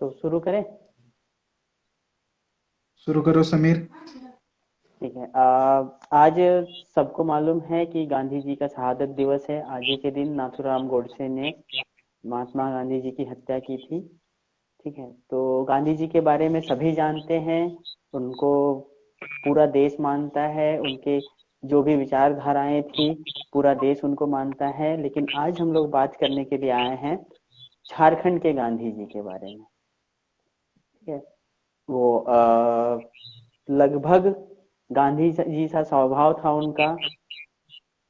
तो शुरू करें। शुरू करो समीर। ठीक है। आज सबको मालूम है कि गांधी जी का शहादत दिवस है। आज ही के दिन नाथूराम गोडसे ने महात्मा गांधी जी की हत्या की थी। ठीक है, तो गांधी जी के बारे में सभी जानते हैं। उनको पूरा देश मानता है। उनके जो भी विचारधाराएं थी पूरा देश उनको मानता है। लेकिन आज हम लोग बात करने के लिए आए हैं झारखंड के गांधी जी के बारे में। ठीक है, वो लगभग गांधी जी सा स्वभाव था उनका।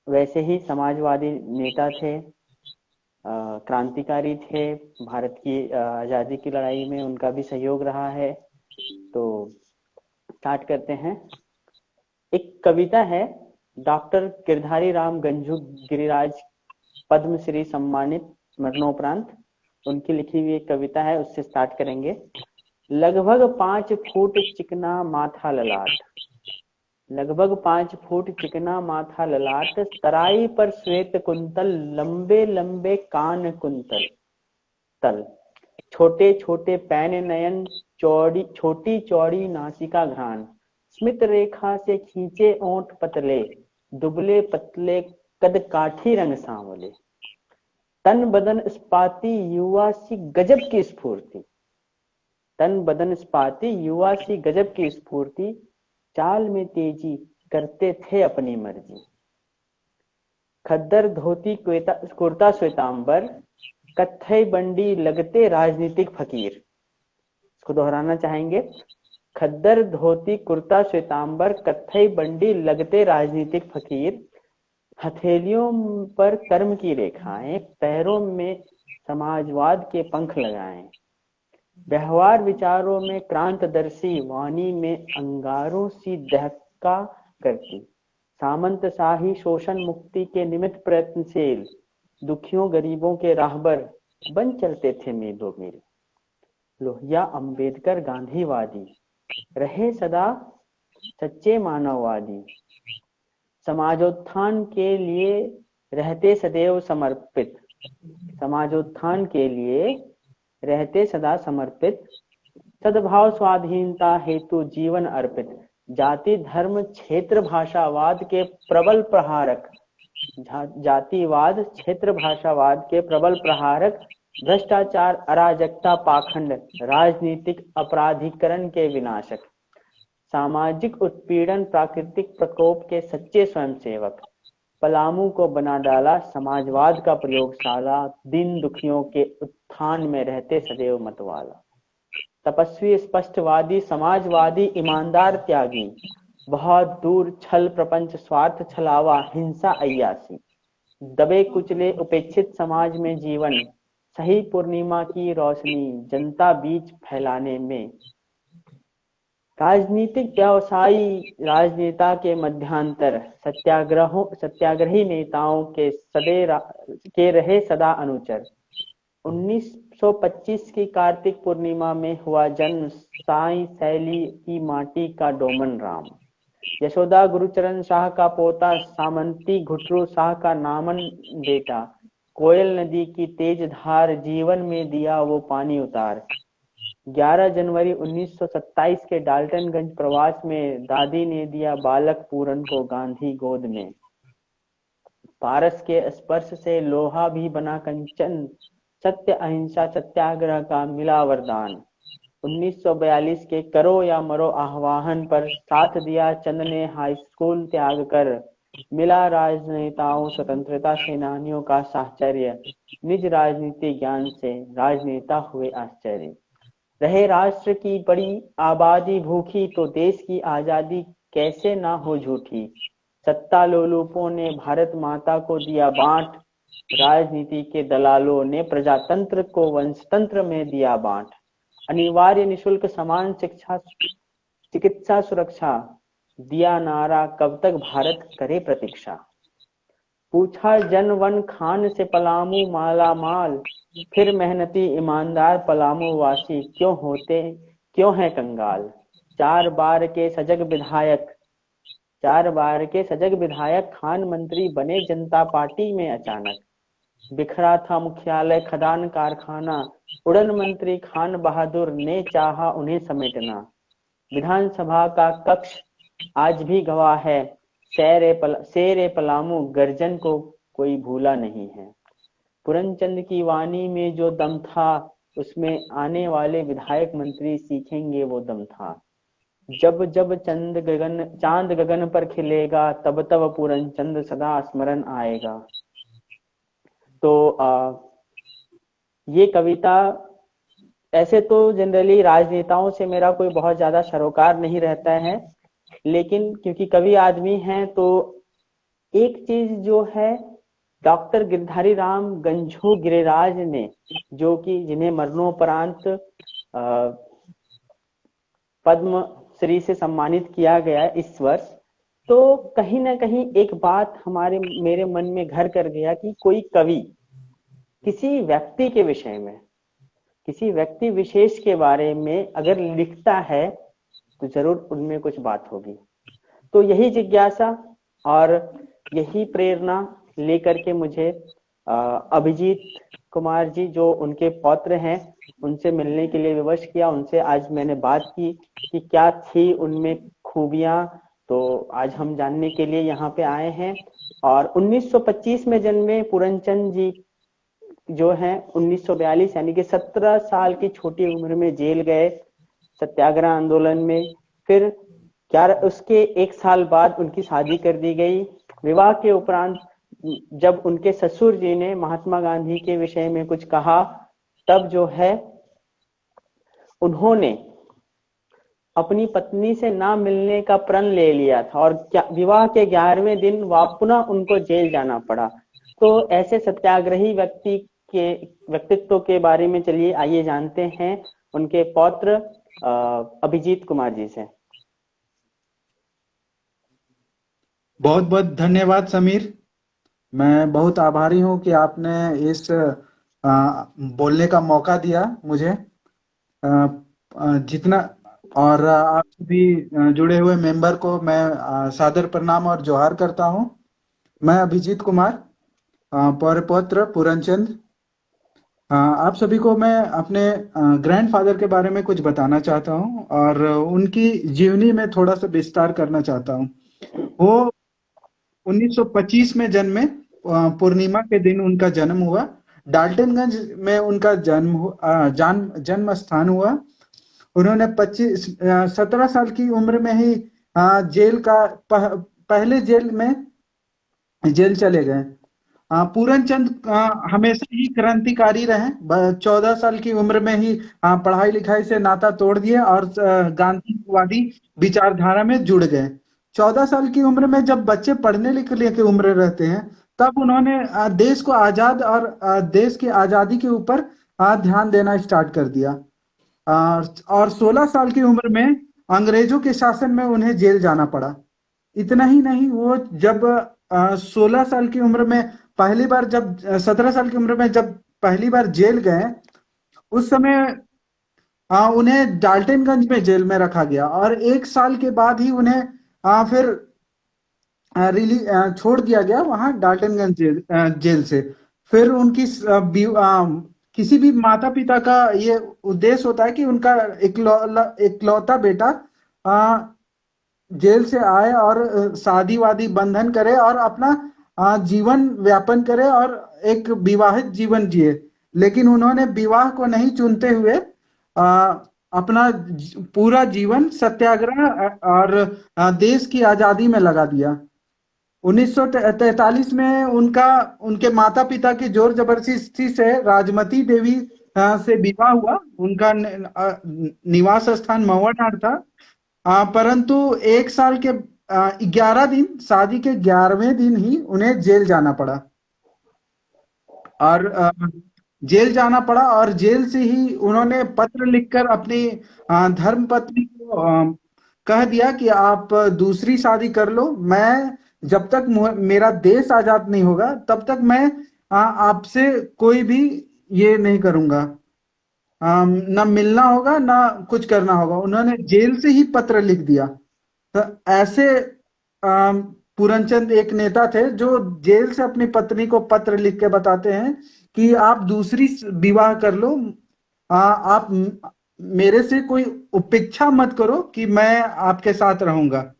वैसे ही समाजवादी नेता थे, क्रांतिकारी थे। भारत की आजादी की लड़ाई में उनका भी सहयोग रहा है। तो स्टार्ट करते हैं। एक कविता है, डॉक्टर गिरधारी राम गंजू गिरिराज पद्मश्री सम्मानित मरणोपरांत उनकी लिखी हुई एक कविता है, उससे स्टार्ट करेंगे। लगभग 5 फुट चिकना माथा ललाट, लगभग 5 फुट चिकना माथा ललाट, तराई पर श्वेत कुंतल, लंबे लंबे कान कुंतल तल, छोटे छोटे पैन नयन, चौड़ी छोटी चौड़ी नासिका घ्राण, स्मित रेखा से खींचे ओंठ पतले, दुबले पतले कद काठी रंग सांवले, तन बदन स्पाती युवा सी गजब की स्फूर्ति, तन बदन स्पाती युवा सी गजब की स्फूर्ति, चाल में तेजी करते थे अपनी मर्जी, खद्दर धोती कुर्ता श्वेतांबर, कत्थई बंडी लगते राजनीतिक फकीर। इसको दोहराना चाहेंगे। खद्दर धोती कुर्ता श्वेतांबर, कत्थई बंडी लगते राजनीतिक फकीर, हथेलियों पर कर्म की रेखाएं, पैरों में समाजवाद के पंख लगाएं, व्यवहार विचारों में क्रांतदर्शी, वाणी में अंगारों सी दहका करती, सामंत शाही शोषण मुक्ति के निमित्त प्रयत्नशील, दुखियों गरीबों के राहबर बन चलते थे मीलों मील। लोहिया अंबेडकर गांधीवादी रहे सदा सच्चे मानववादी, समाजोत्थान के लिए रहते सदैव समर्पित, समाजोत्थान के लिए रहते सदा समर्पित, सद्भाव स्वाधीनता हेतु जीवन अर्पित, जाति धर्म क्षेत्र भाषावाद के प्रबल प्रहारक, जातिवाद क्षेत्र भाषावाद के प्रबल प्रहारक, भ्रष्टाचार अराजकता पाखंड राजनीतिक अपराधीकरण के विनाशक, सामाजिक उत्पीड़न प्राकृतिक प्रकोप के सच्चे स्वयंसेवक, पलामू को बना डाला समाजवाद का प्रयोगशाला, दीन दुखियों के उत्थान में रहते सदैव मतवाला, तपस्वी स्पष्टवादी समाजवादी ईमानदार त्यागी, बहुत दूर छल प्रपंच स्वार्थ छलावा हिंसा अय्यासी, दबे कुचले उपेक्षित समाज में जीवन, सही पूर्णिमा की रोशनी जनता बीच फैलाने में, राजनीतिक व्यवसायी राजनेता के मध्यांतर, सत्याग्रही नेताओं के के रहे सदा अनुचर, 1925 की कार्तिक पूर्णिमा में हुआ जन्म साई शैली की माटी का डोमन राम, यशोदा गुरुचरण शाह का पोता, सामंती घुटरू शाह का नामन बेटा, कोयल नदी की तेज धार जीवन में दिया वो पानी उतार, 11 जनवरी 1927 के डाल्टनगंज प्रवास में दादी ने दिया बालक पूरन को गांधी गोद में, पारस के स्पर्श से लोहा भी बना कंचन, सत्य अहिंसा सत्याग्रह का मिला वरदान, 1942 के करो या मरो आह्वान पर साथ दिया चंद ने हाई स्कूल त्याग कर, मिला राजनेताओं स्वतंत्रता सेनानियों का साहचर्य, निज राजनीति ज्ञान से राजनेता हुए आश्चर्य, रहे राष्ट्र की बड़ी आबादी भूखी तो देश की आजादी कैसे ना हो झूठी, सत्ता लोलुपों ने भारत माता को दिया बांट, राजनीति के दलालों ने प्रजातंत्र को वंशतंत्र में दिया बांट, अनिवार्य निशुल्क समान शिक्षा चिकित्सा सुरक्षा दिया नारा कब तक भारत करे प्रतीक्षा, पूछा जन वन खान से पलामू माला माल, फिर मेहनती ईमानदार पलामू वासी क्यों है कंगाल, 4 बार के सजग विधायक 4 बार के सजग विधायक खान मंत्री बने जनता पार्टी में अचानक, बिखरा था मुख्यालय खदान कारखाना, उड़न मंत्री खान बहादुर ने चाहा उन्हें समेटना। विधानसभा का कक्ष आज भी गवाह है, शेरे पलामू गर्जन को कोई भूला नहीं है। पूरनचंद की वाणी में जो दम था, उसमें आने वाले विधायक मंत्री सीखेंगे वो दम था। जब जब चांद गगन पर खिलेगा, तब तब पूरनचंद सदा स्मरण आएगा। तो ये कविता, ऐसे तो जनरली राजनेताओं से मेरा कोई बहुत ज्यादा सरोकार नहीं रहता है, लेकिन क्योंकि कवि आदमी हैं तो एक चीज जो है, डॉक्टर गिरधारी राम गंझू गिरिराज ने, जो कि जिन्हें मरणोपरांत पद्म श्री से सम्मानित किया गया इस वर्ष, तो कहीं ना कहीं एक बात मेरे मन में घर कर गया कि कोई कवि किसी व्यक्ति के विषय में, किसी व्यक्ति विशेष के बारे में अगर लिखता है तो जरूर उनमें कुछ बात होगी। तो यही जिज्ञासा और यही प्रेरणा लेकर के मुझे अभिजीत कुमार जी, जो उनके पौत्र हैं, उनसे मिलने के लिए विवश किया। उनसे आज मैंने बात की कि क्या थी उनमें खूबियां, तो आज हम जानने के लिए यहाँ पे आए हैं। और 1925 में जन्मे पूरनचंद जी जो हैं 1942 यानी कि 17 साल की छोटी उम्र में जेल गए सत्याग्रह आंदोलन में। फिर उसके एक साल बाद उनकी शादी कर दी गई। विवाह के उपरांत जब उनके ससुर जी ने महात्मा गांधी के विषय में कुछ कहा, तब जो है उन्होंने अपनी पत्नी से ना मिलने का प्रण ले लिया था और विवाह के 11वें दिन पुनः उनको जेल जाना पड़ा। तो ऐसे सत्याग्रही व्यक्तित्व के बारे में चलिए आइए जानते हैं उनके पौत्र अभिजीत कुमार जी से। बहुत बहुत धन्यवाद समीर। मैं बहुत आभारी हूँ कि आपने इस बोलने का मौका दिया मुझे। जितना और आप सभी जुड़े हुए मेंबर को मैं सादर प्रणाम और जोहार करता हूँ। मैं अभिजीत कुमार, पौत्र पूरनचंद, आप सभी को मैं अपने ग्रैंडफादर के बारे में कुछ बताना चाहता हूँ और उनकी जीवनी में थोड़ा सा विस्तार करना चाहता हूँ। वो 1925 में जन्मे, पूर्णिमा के दिन उनका जन्म हुआ। डाल्टनगंज में उनका जन्म स्थान हुआ। उन्होंने 17 साल की उम्र में ही पहले जेल चले गए। पूरनचंद हमेशा ही क्रांतिकारी रहे। 14 साल की उम्र में ही पढ़ाई लिखाई से नाता तोड़ दिए और गांधीवादी विचारधारा में जुड़ गए। 14 साल की उम्र में जब बच्चे पढ़ने लिखने की उम्र रहते हैं, तब उन्होंने देश को आजाद और देश की आजादी के ऊपर ध्यान देना स्टार्ट कर दिया। और 16 साल की उम्र में अंग्रेजों के शासन में उन्हें जेल जाना पड़ा। इतना ही नहीं, वो जब 16 साल की उम्र में पहली बार, जब 17 साल की उम्र में जब पहली बार जेल गए, उस समय उन्हें डाल्टनगंज में जेल में रखा गया और 1 साल के बाद ही उन्हें फिर छोड़ दिया गया वहां डाल्टनगंज जेल से। फिर उनकी किसी भी माता पिता का ये उद्देश्य होता है कि उनका इकलौता बेटा जेल से आए और शादी वादी बंधन करे और अपना जीवन व्यापन करे और एक विवाहित जीवन जिए। लेकिन उन्होंने विवाह को नहीं चुनते हुए अपना पूरा जीवन सत्याग्रह और देश की आजादी में लगा दिया। 1943 में उनके माता पिता की जोर जबरदस्ती से राजमती देवी से विवाह हुआ। उनका निवास स्थान महुआडांड था। परंतु 1 साल के 11 दिन, शादी के 11वें दिन ही उन्हें जेल जाना पड़ा और जेल से ही उन्होंने पत्र लिखकर अपनी धर्म पत्नी को कह दिया कि आप दूसरी शादी कर लो। मैं जब तक मेरा देश आजाद नहीं होगा, तब तक मैं आपसे कोई भी ये नहीं करूंगा, ना मिलना होगा ना कुछ करना होगा। उन्होंने जेल से ही पत्र लिख दिया। तो ऐसे पूरनचंद एक नेता थे जो जेल से अपनी पत्नी को पत्र लिख के बताते हैं कि आप दूसरी विवाह कर लो, आप मेरे से कोई उपेक्षा मत करो कि मैं आपके साथ रहूंगा।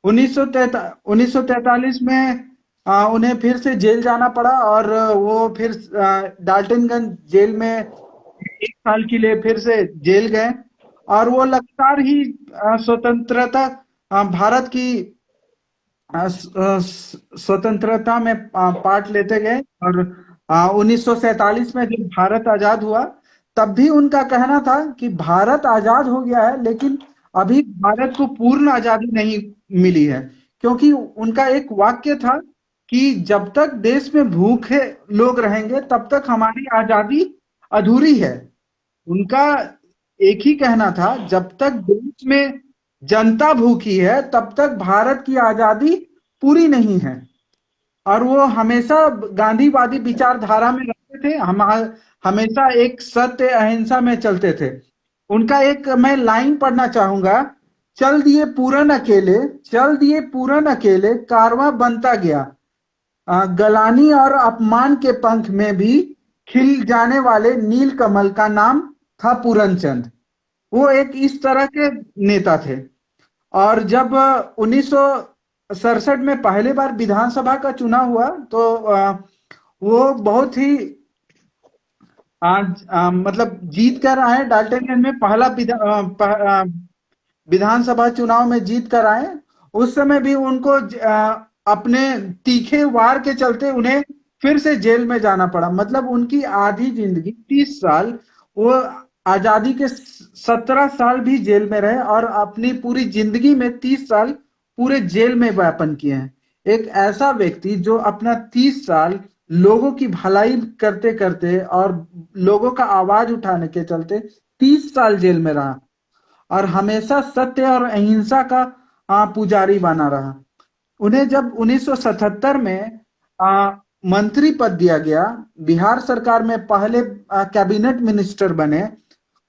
1943 में उन्हें फिर से जेल जाना पड़ा और वो फिर डाल्टनगंज जेल में 1 साल के लिए फिर से जेल गए और वो लगातार ही स्वतंत्रता भारत की स्वतंत्रता में पार्ट लेते गए और 1947 में जब भारत आजाद हुआ तब भी उनका कहना था कि भारत आजाद हो गया है लेकिन अभी भारत को पूर्ण आजादी नहीं मिली है, क्योंकि उनका एक वाक्य था कि जब तक देश में भूखे लोग रहेंगे तब तक हमारी आजादी अधूरी है। उनका एक ही कहना था, जब तक देश में जनता भूखी है तब तक भारत की आजादी पूरी नहीं है। और वो हमेशा गांधीवादी विचारधारा में रहते थे, हम हमेशा एक सत्य अहिंसा में चलते थे। उनका एक मैं लाइन पढ़ना चाहूंगा, चल दिए पूरन अकेले, चल दिए पूरन अकेले, कारवां बनता गया, गलानी और अपमान के पंख में भी खिल जाने वाले नील कमल का नाम था पूरनचंद। वो एक इस तरह के नेता थे। और जब 1967 में पहली बार विधानसभा का चुनाव हुआ तो वो बहुत ही मतलब जीत कर आए। डाल्टनगंज में पहला विधानसभा चुनाव में जीत कर आए। उस समय भी उनको अपने तीखे वार के चलते उन्हें फिर से जेल में जाना पड़ा। मतलब उनकी आधी जिंदगी 30 साल, वो आजादी के 17 साल भी जेल में रहे और अपनी पूरी जिंदगी में 30 साल पूरे जेल में व्यापन किए हैं। एक ऐसा व्यक्ति जो अपना 30 साल लोगों की भलाई करते करते और लोगों का आवाज उठाने के चलते 30 साल जेल में रहा और हमेशा सत्य और अहिंसा का पुजारी बना रहा। उन्हें जब 1977 में मंत्री पद दिया गया, बिहार सरकार में पहले कैबिनेट मिनिस्टर बने,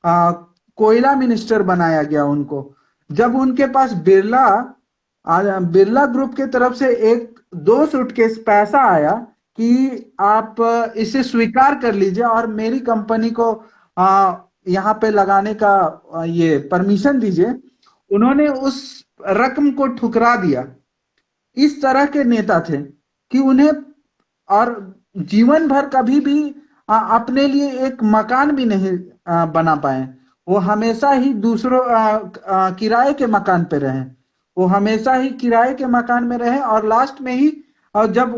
कोयला मिनिस्टर बनाया गया उनको। जब उनके पास बिरला ग्रुप के तरफ से एक 2 सूटकेस पैसा आया कि आप इसे स्वीकार कर लीजिए और मेरी कंपनी को यहाँ पे लगाने का ये परमिशन दीजिए, उन्होंने उस रकम को ठुकरा दिया। इस तरह के नेता थे कि उन्हें और जीवन भर कभी भी अपने लिए एक मकान भी नहीं बना पाए। वो हमेशा ही दूसरों किराए के मकान पे रहे। वो हमेशा ही किराए के मकान में रहे और लास्ट में ही और जब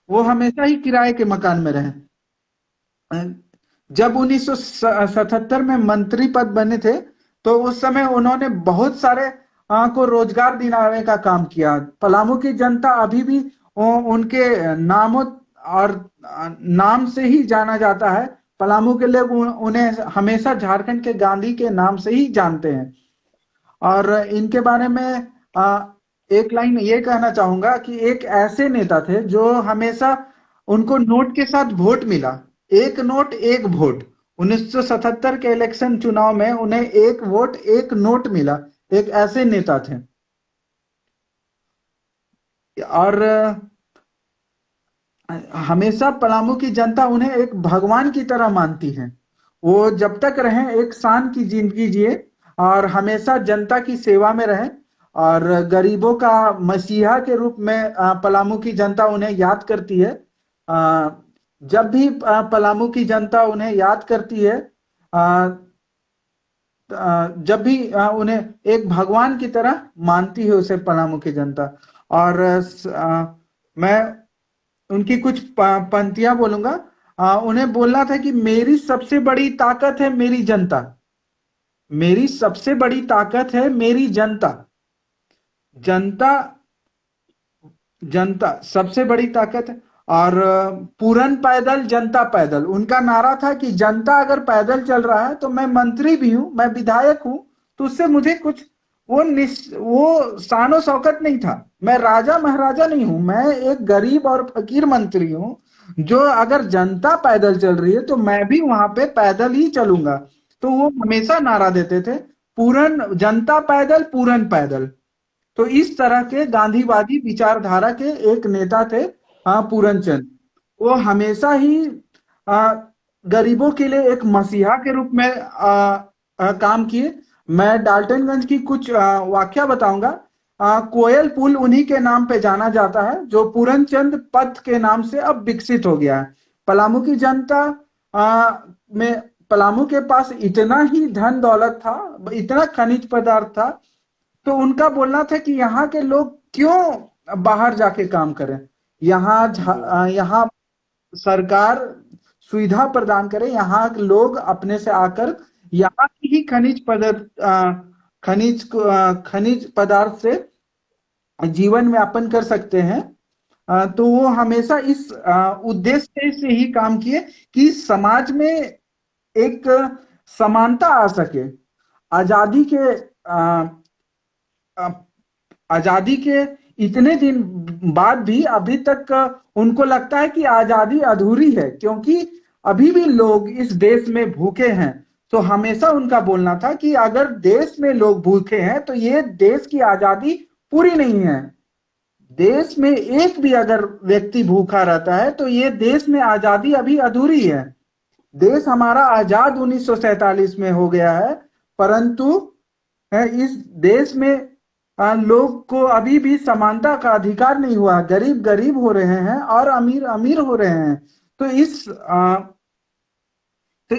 वो हमेशा ही किराए के मकान में रहे। जब 1977 में मंत्री पद बने थे तो उस समय उन्होंने बहुत सारे को रोजगार दिलाने का काम किया। पलामू की जनता अभी भी उनके नामों और नाम से ही जाना जाता है। पलामू के लोग उन्हें हमेशा झारखंड के गांधी के नाम से ही जानते हैं। और इनके बारे में एक लाइन ये कहना चाहूंगा कि एक ऐसे नेता थे जो हमेशा उनको नोट के साथ वोट मिला, एक नोट एक वोट। 1977 के इलेक्शन चुनाव में उन्हें एक वोट एक नोट मिला। एक ऐसे नेता थे और हमेशा पलामू की जनता उन्हें एक भगवान की तरह मानती है। वो जब तक रहें एक शान की जिंदगी जिए और हमेशा जनता की सेवा में रहें और गरीबों का मसीहा के रूप में पलामू की जनता उन्हें याद करती है। जब भी पलामू की जनता उन्हें याद करती है, जब भी उन्हें एक भगवान की तरह मानती है उसे पलामू की जनता। और मैं उनकी कुछ पंक्तियां बोलूंगा। उन्हें बोलना था कि मेरी सबसे बड़ी ताकत है मेरी जनता, मेरी सबसे बड़ी ताकत है मेरी जनता, जनता जनता सबसे बड़ी ताकत है। और पूरन पैदल जनता पैदल, उनका नारा था कि जनता अगर पैदल चल रहा है तो मैं मंत्री भी हूं, मैं विधायक हूं, तो उससे मुझे कुछ वो शानो शौकत नहीं था। मैं राजा महाराजा नहीं हूं, मैं एक गरीब और फकीर मंत्री हूं जो अगर जनता पैदल चल रही है तो मैं भी वहां पे पैदल ही चलूंगा। तो वो हमेशा नारा देते थे, पूरन जनता पैदल पूरन पैदल। तो इस तरह के गांधीवादी विचारधारा के एक नेता थे पूरनचंद। वो हमेशा ही गरीबों के लिए एक मसीहा के रूप में काम किए। मैं डाल्टनगंज की कुछ वाकया बताऊंगा। कोयल पुल उन्हीं के नाम पे जाना जाता है, जो पूरनचंद पथ के नाम से अब विकसित हो गया है। पलामू की जनता में पलामू के पास इतना ही धन दौलत था, इतना खनिज पदार्थ था, तो उनका बोलना था कि यहाँ के लोग क्यों बाहर जाके काम करें, यहाँ सरकार सुविधा प्रदान करे, यहाँ लोग अपने से आकर यहाँ की ही खनिज पदार्थ से जीवन यापन कर सकते हैं। तो वो हमेशा इस उद्देश्य से ही काम किए कि समाज में एक समानता आ सके। आजादी के आजादी के इतने दिन बाद भी अभी तक उनको लगता है कि आजादी अधूरी है, क्योंकि अभी भी लोग इस देश में भूखे हैं। तो हमेशा उनका बोलना था कि अगर देश में लोग भूखे हैं तो ये देश की आजादी पूरी नहीं है। देश में एक भी अगर व्यक्ति भूखा रहता है तो ये देश में आजादी अभी अधूरी है। देश हमारा आजाद 1947 में हो गया है, परंतु इस देश में लोग को अभी भी समानता का अधिकार नहीं हुआ। गरीब गरीब हो रहे हैं और अमीर अमीर हो रहे हैं। तो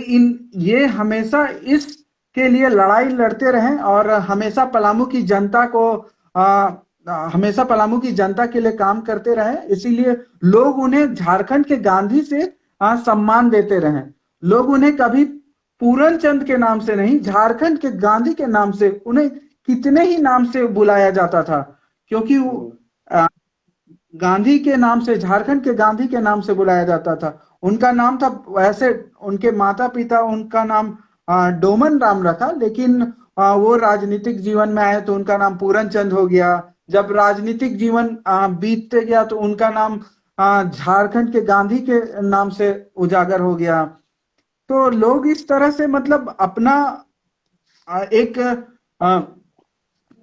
ये हमेशा इसके लिए लड़ाई लड़ते रहे और हमेशा पलामू की जनता को हमेशा पलामू की जनता के लिए काम करते रहे। इसीलिए लोग उन्हें झारखंड के गांधी से सम्मान देते रहे। लोग उन्हें कभी पूरनचंद के नाम से नहीं, झारखंड के गांधी के नाम से, उन्हें कितने ही नाम से बुलाया जाता था, क्योंकि गांधी के नाम से, झारखंड के गांधी के नाम से बुलाया जाता था। उनका नाम था, वैसे उनके माता पिता उनका नाम डोमन राम रखा, लेकिन वो राजनीतिक जीवन में आए तो उनका नाम पूरनचंद हो गया। जब राजनीतिक जीवन बीतते गया तो उनका नाम झारखंड के गांधी के नाम से उजागर हो गया। तो लोग इस तरह से मतलब अपना एक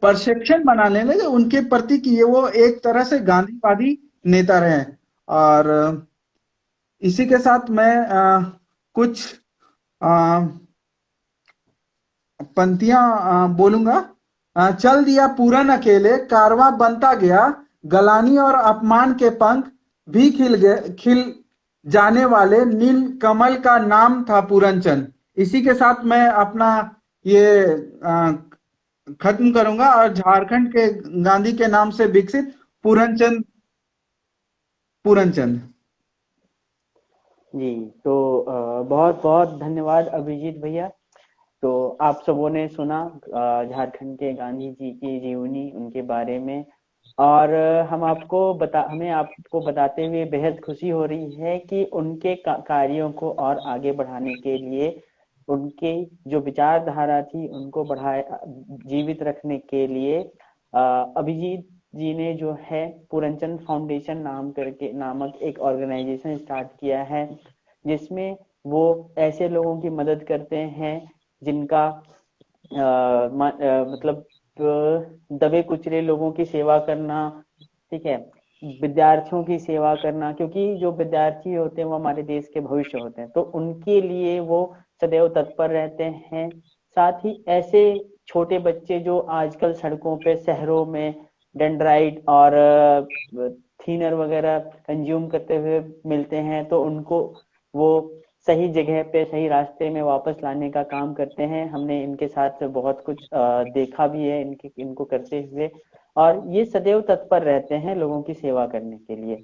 परसेप्शन बनाने लगे उनके प्रति कि ये वो एक तरह से गांधीवादी नेता रहे। और इसी के साथ मैं कुछ पंक्तियां बोलूंगा। चल दिया पूरन अकेले, कारवां बनता गया, गलानी और अपमान के पंख भी खिल जाने वाले नील कमल का नाम था पूरनचंद। इसी के साथ मैं अपना ये खत्म करूंगा और झारखंड के गांधी के नाम से विकसित पूरनचंद जी। तो बहुत बहुत धन्यवाद अभिजीत भैया। तो आप सबों ने सुना झारखंड के गांधी जी की जीवनी, उनके बारे में, और हमें आपको बताते हुए बेहद खुशी हो रही है कि उनके कार्यों को और आगे बढ़ाने के लिए, उनके जो विचारधारा थी उनको जीवित रखने के लिए अभिजीत जी ने जो है पूरनचंद फाउंडेशन नामक एक ऑर्गेनाइजेशन स्टार्ट किया है, जिसमें वो ऐसे लोगों की मदद करते हैं जिनका मतलब दबे कुचले लोगों की सेवा करना, ठीक है, विद्यार्थियों की सेवा करना, क्योंकि जो विद्यार्थी होते हैं वो हमारे देश के भविष्य होते हैं, तो उनके लिए वो सदैव तत्पर रहते हैं। साथ ही ऐसे छोटे बच्चे जो आजकल सड़कों पे शहरों में डेंड्राइट और थिनर वगैरह कंज्यूम करते हुए मिलते हैं, तो उनको वो सही जगह पे, सही रास्ते में वापस लाने का काम करते हैं। हमने इनके साथ बहुत कुछ देखा भी है इनको करते हुए, और ये सदैव तत्पर रहते हैं लोगों की सेवा करने के लिए।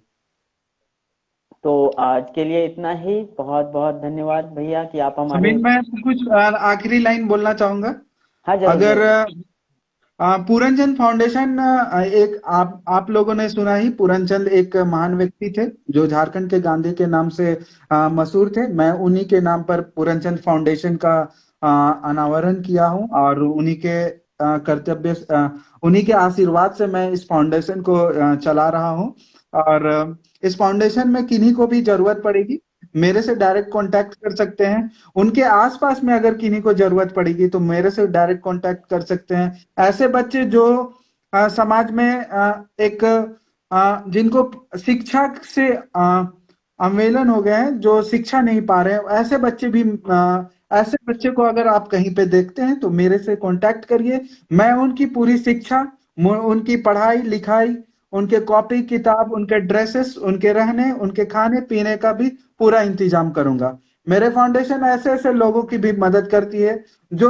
तो आज के लिए इतना ही। बहुत बहुत धन्यवाद भैया कि आप हमारे। मैं कुछ आखिरी लाइन बोलना चाहूंगा। हाँ, अगर पूरनचंद फाउंडेशन एक आप लोगों ने सुना ही, पूरनचंद एक महान व्यक्ति थे जो झारखंड के गांधी के नाम से मशहूर थे। मैं उन्हीं के नाम पर पूरनचंद फाउंडेशन का अनावरण किया हूं, और उन्हीं के उन्हीं के आशीर्वाद से मैं इस फाउंडेशन को चला रहा हूं। और इस फाउंडेशन में किन्हीं को भी जरूरत पड़ेगी मेरे से डायरेक्ट कांटेक्ट कर सकते हैं। उनके आसपास में अगर किन्हीं को जरूरत पड़ेगी तो मेरे से डायरेक्ट कांटेक्ट कर सकते हैं। ऐसे बच्चे जो समाज में एक जिनको शिक्षा से अवहेलन हो गए हैं, जो शिक्षा नहीं पा रहे हैं, ऐसे बच्चे भी ऐसे बच्चे को अगर आप कहीं पे देखते हैं तो मेरे से कांटेक्ट करिए। मैं उनकी पूरी शिक्षा, उनकी पढ़ाई लिखाई, उनके कॉपी किताब, उनके ड्रेसेस, उनके रहने, उनके खाने पीने का भी पूरा इंतजाम करूंगा। मेरे फाउंडेशन ऐसे ऐसे लोगों की भी मदद करती है जो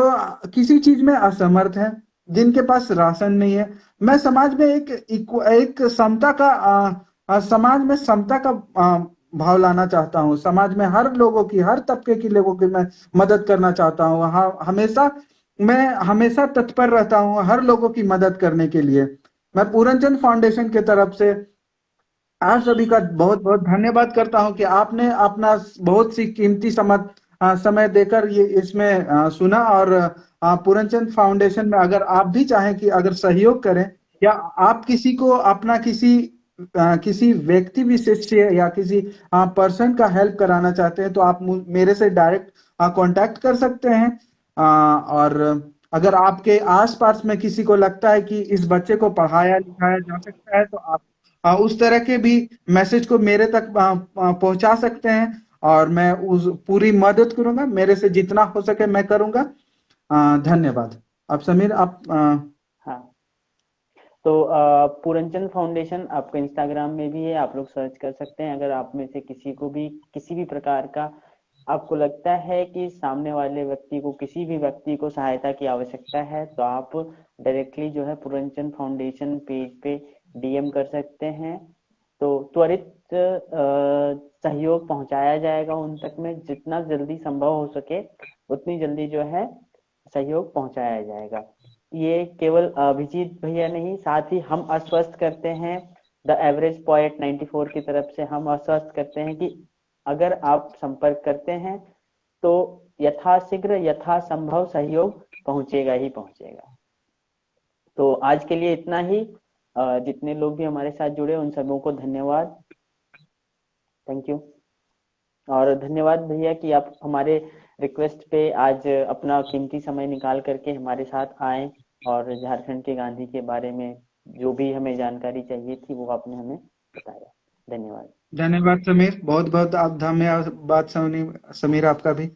किसी चीज में असमर्थ है, जिनके पास राशन नहीं है। मैं समाज में एक समता का समाज में समता का भाव लाना चाहता हूँ। समाज में हर लोगों की, हर तबके की लोगों की मैं मदद करना चाहता हूँ। हाँ, मैं हमेशा तत्पर रहता हूँ हर लोगों की मदद करने के लिए। मैं पूरनचंद फाउंडेशन की तरफ से आप सभी का बहुत बहुत धन्यवाद करता हूं कि आपने अपना बहुत सी कीमती समय देकर ये इसमें सुना। और पूरनचंद फाउंडेशन में अगर आप भी चाहें कि अगर सहयोग करें, या आप किसी को अपना किसी व्यक्ति विशेष से या किसी पर्सन का हेल्प कराना चाहते हैं, तो आप मेरे से डायरेक्ट कांटेक्ट कर सकते हैं। और अगर आपके आसपास में किसी को लगता है कि इस बच्चे को पढ़ाया लिखाया जा सकता है, तो आप उस तरह के भी मैसेज को मेरे तक पहुंचा सकते हैं, और मैं उस पूरी मदद करूंगा। मेरे से जितना हो सके मैं करूंगा। धन्यवाद। अब समीर, आप हाँ, तो पूरनचंद फाउंडेशन आपको इंस्टाग्राम में भी है, आप लोग सर्च कर सकते हैं। अगर आप में से किसी को भी किसी भी प्रकार का आपको लगता है कि सामने वाले व्यक्ति को, किसी भी व्यक्ति को सहायता की आवश्यकता है, तो आप डायरेक्टली जो है पूरनचंद फाउंडेशन पेज पे डीएम कर सकते हैं। तो त्वरित सहयोग पहुंचाया जाएगा उन तक में, जितना जल्दी संभव हो सके उतनी जल्दी जो है सहयोग पहुंचाया जाएगा। ये केवल अभिजीत भैया नहीं, साथ ही हम आश्वस्त करते हैं, द एवरेज पॉइंट 94 की तरफ से हम आश्वस्त करते हैं कि अगर आप संपर्क करते हैं तो यथाशीघ्र यथासंभव सहयोग पहुंचेगा ही पहुंचेगा। तो आज के लिए इतना ही। जितने लोग भी हमारे साथ जुड़े उन सबों को धन्यवाद, थैंक यू। और धन्यवाद भैया कि आप हमारे रिक्वेस्ट पे आज अपना कीमती समय निकाल करके हमारे साथ आए और झारखंड के गांधी के बारे में जो भी हमें जानकारी चाहिए थी वो आपने हमें बताया। धन्यवाद। धन्यवाद समीर, बहुत बहुत आप धन्यवाद समीर, आपका भी।